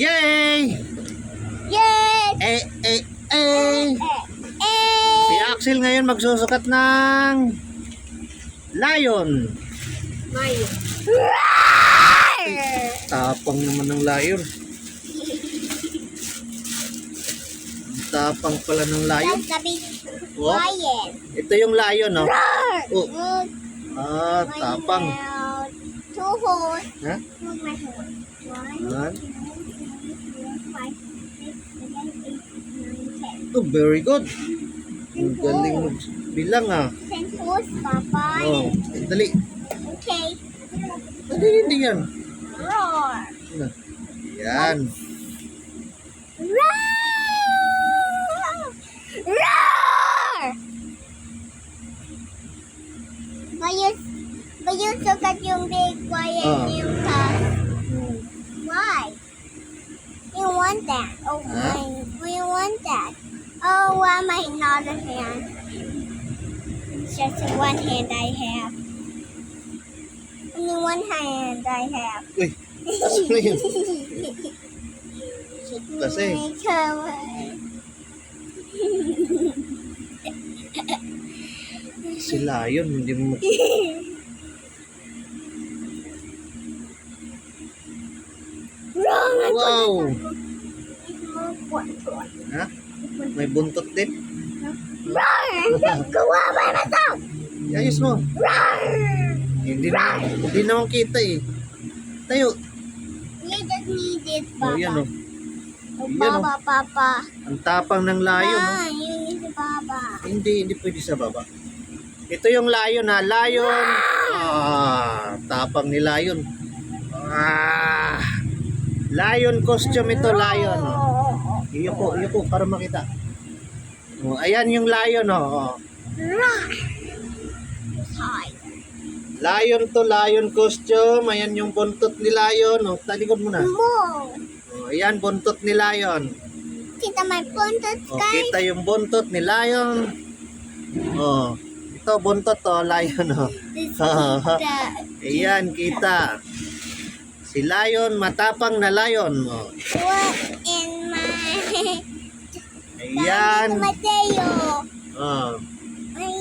Yay! Yes! Eh, eh, eh! Si Axel ngayon magsusukat ng lion. Mayo. Tapang naman ng lion. Tapang pala ng lion. That's the big Oh, lion. ito yung lion, no? Oh. Look, Ah, tapang. two holes. Ha? Look my hole. One, Yan. two, three, four, five, six, seven, eight, nine, 10. Oh, very good. Ang galing bilang, ah. 10 holes, Papa. Oh, dali. Okay. Hindi yan. Roar. Yan. Roar! Roar! But you look at yung big quiet yung cast. Why? You want that? Oh, Huh? why you want that? Oh, why my another hand? It's just one hand I have. Only one hand I have. Uy, taas na yun. Kasi. Si lion, hindi mo Wow! Ha? May buntot din? Kawawa na to! Ayos mo. Hindi naman kita eh. Tayo. You just need it, Oh, Papa. yan oh. Oh, Yan, oh. Papa, Papa. Ang tapang ng lion. Oh. You need it, Papa. Hindi pwede sa baba. Ito yung lion ha. Lion. Ah, tapang ni lion. Ah. Lion costume ito, lion. Oh. Iyuko para makita. Oh, ayan yung lion oh. Hi. Lion to, lion costume. Ayan yung buntot ni lion. Oh, talikod mo na. Mo. Oh, ayan buntot ni lion. Kita my puntot, Oh, guys. kita yung buntot ni lion. Oh, ito buntot to, lion oh. This is Ayan, kita. Si lion, matapang na lion. Oh. what in my... Ayan. Mateo. Oh. Ay,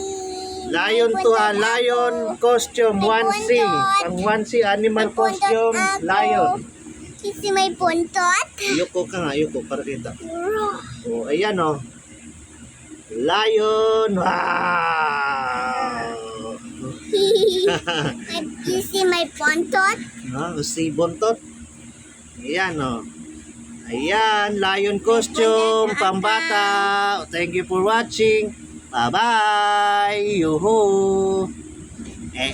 Lion to ha, lion costume, May onesie. buntot. Pang onesie, animal May buntot costume, ako. lion. Kasi may puntot. Yuko ka nga, yuko, para kita. Oh, ayan oh. Lion, wow! You see my puntot? Si buntot. Ayan oh. Ayan, lion costume, pambata. Thank you for watching. Bye-bye. Yuhu. Eh.